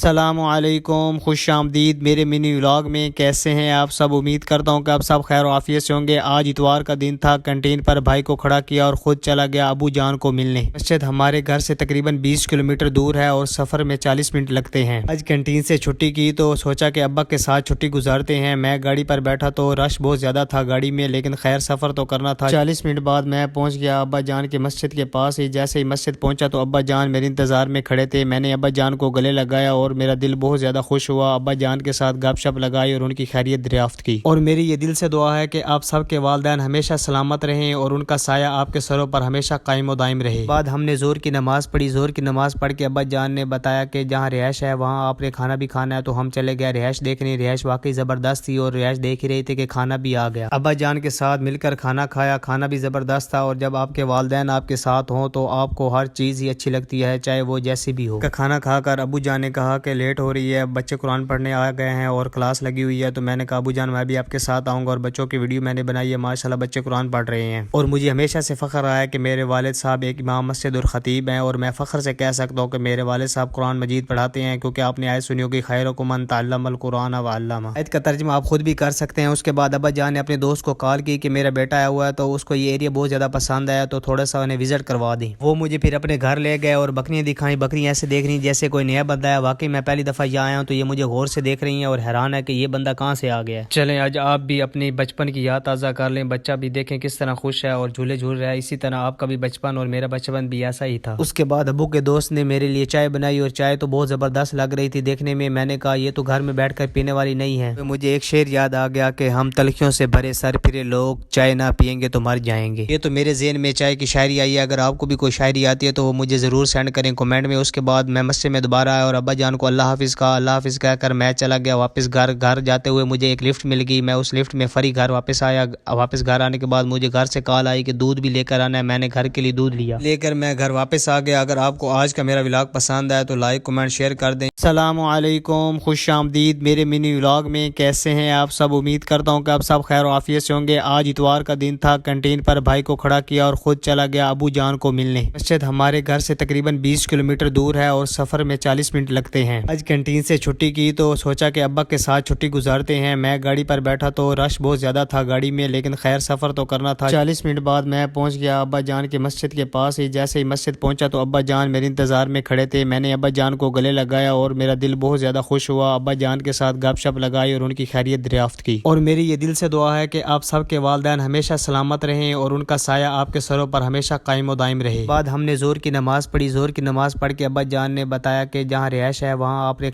السلام علیکم، خوش آمدید میرے منی ولاگ میں۔ کیسے ہیں آپ سب؟ امید کرتا ہوں کہ آپ سب خیر و عافیت سے ہوں گے۔ آج اتوار کا دن تھا، کینٹین پر بھائی کو کھڑا کیا اور خود چلا گیا ابو جان کو ملنے۔ مسجد ہمارے گھر سے تقریباً 20 کلومیٹر دور ہے اور سفر میں 40 منٹ لگتے ہیں۔ آج کینٹین سے چھٹی کی تو سوچا کہ ابا کے ساتھ چھٹی گزارتے ہیں۔ میں گاڑی پر بیٹھا تو رش بہت زیادہ تھا گاڑی میں، لیکن خیر سفر تو کرنا تھا۔ 40 منٹ بعد میں پہنچ گیا ابا جان کے مسجد کے پاس ہی۔ جیسے ہی مسجد پہنچا تو ابا جان میرے انتظار میں کھڑے تھے۔ میں نے ابا جان کو گلے لگایا اور میرا دل بہت زیادہ خوش ہوا۔ ابا جان کے ساتھ گپ شپ لگائی اور ان کی خیریت دریافت کی، اور میری یہ دل سے دعا ہے کہ آپ سب کے والدین ہمیشہ سلامت رہیں اور ان کا سایہ آپ کے سروں پر ہمیشہ قائم و دائم رہے۔ بعد ہم نے ظہر کی نماز پڑھی۔ ظہر کی نماز پڑھ کے ابا جان نے بتایا کہ جہاں رہائش ہے وہاں آپ نے کھانا بھی کھانا ہے، تو ہم چلے گئے رہائش دیکھنے۔ رہائش واقعی زبردست تھی اور رہائش دیکھ ہی رہی تھی کہ کھانا بھی آ گیا۔ ابا جان کے ساتھ مل کر کھانا کھایا، کھانا بھی زبردست تھا۔ اور جب آپ کے والدین آپ کے ساتھ ہوں تو آپ کو ہر چیز ہی اچھی لگتی ہے، چاہے وہ جیسی بھی ہو۔ کھانا کھا کر ابو جان نے کہا کہ لیٹ ہو رہی ہے، بچے قرآن پڑھنے آ گئے ہیں اور کلاس لگی ہوئی ہے، تو میں نے کہا ابو جان میں بھی آپ کے ساتھ آؤں گا، اور بچوں کی ویڈیو میں نے بنائی ہے، ماشاءاللہ بچے قرآن پڑھ رہے ہیں۔ اور مجھے ہمیشہ سے فخر رہا ہے کہ میرے والد صاحب ایک امام مسجد اور خطیب ہیں، اور میں فخر سے کہہ سکتا ہوں کہ میرے والد صاحب قرآن مجید پڑھاتے ہیں، کیونکہ آپ نے آیت سنی ہوگی خیرکم من تعلم القرآن وعلمہ۔ آیت کا ترجمہ آپ خود بھی کر سکتے ہیں۔ اس کے بعد ابا جان نے اپنے دوست کو کال کی کہ میرا بیٹا آیا ہوا ہے، تو اس کو یہ ایریا بہت زیادہ پسند آیا، تو تھوڑا سا انہیں وزٹ کروا دیں۔ وہ مجھے پھر اپنے گھر لے گئے اور بکریاں دکھائیں۔ بکریاں ایسے دیکھ رہی جیسے کوئی نیا بندہ ہے۔ واقعی میں پہلی دفعہ یہاں آیا ہوں تو یہ مجھے غور سے دیکھ رہی ہیں اور حیران ہے کہ یہ بندہ کہاں سے آ گیا ہے۔ چلیں آج آپ بھی اپنی بچپن کی یاد تازہ کر لیں، بچہ بھی دیکھیں کس طرح خوش ہے اور جھولے جھول رہا ہے۔ اسی طرح آپ کا بھی بچپن اور میرا بچپن بھی ایسا ہی تھا۔ اس کے بعد ابو کے دوست نے میرے لیے چائے بنائی، اور چائے تو بہت زبردست لگ رہی تھی دیکھنے میں۔ میں نے کہا یہ تو گھر میں بیٹھ کر پینے والی نہیں ہے۔ مجھے ایک شعر یاد آ گیا کہ ہم تلخیوں سے بھرے سر پھرے لوگ، چائے نہ پیئیں گے تو مر جائیں گے۔ یہ تو میرے ذہن میں چائے کی شاعری آئی ہے۔ اگر آپ کو بھی کوئی شاعری آتی ہے تو وہ مجھے ضرور سینڈ کریں کمنٹ میں۔ اس کے بعد میں مسجد میں دوبارہ آیا اور ابا جان کو اللہ حافظ کہا۔ اللہ حافظ کہہ کر میں چلا گیا واپس گھر۔ گھر جاتے ہوئے مجھے ایک لفٹ مل گئی، میں اس لفٹ میں فری گھر واپس آیا۔ واپس گھر آنے کے بعد مجھے گھر سے کال آئی کہ دودھ بھی لے کر آنا ہے۔ میں نے گھر کے لیے دودھ لے کر میں گھر واپس آ گیا۔ اگر آپ کو آج کا میرا ولاگ پسند آیا تو لائک کمنٹ شیئر کر دیں۔ السلام علیکم، خوش آمدید میرے منی ولاگ میں۔ کیسے ہیں آپ سب؟ امید کرتا ہوں کہ آپ سب خیر و عافیت سے ہوں گے۔ آج اتوار کا دن تھا، کینٹین پر بھائی کو کھڑا کیا اور خود چلا گیا ابو جان کو ملنے۔ مسجد ہمارے گھر سے تقریباً 20 کلومیٹر دور ہے اور سفر میں 40 منٹ لگتے ہیں۔ آج کینٹین سے چھٹی کی تو سوچا کہ ابا کے ساتھ چھٹی گزارتے ہیں۔ میں گاڑی پر بیٹھا تو رش بہت زیادہ تھا گاڑی میں، لیکن خیر سفر تو کرنا تھا۔ 40 منٹ بعد میں پہنچ گیا ابا جان کے مسجد کے پاس ہی۔ جیسے ہی مسجد پہنچا تو ابا جان میرے انتظار میں کھڑے تھے۔ میں نے ابا جان کو گلے لگایا اور میرا دل بہت زیادہ خوش ہوا۔ ابا جان کے ساتھ گپ شپ لگائی اور ان کی خیریت دریافت کی، اور میری یہ دل سے دعا ہے کہ آپ سب کے والدین ہمیشہ سلامت رہیں اور ان کا سایہ آپ کے سروں پر ہمیشہ قائم و دائم رہے۔ بعد ہم نے ظہر کی نماز پڑھی۔ ظہر کی نماز پڑھ کے ابا جان نے بتایا کہ جہاں رہائش ہے وہاں آپ نے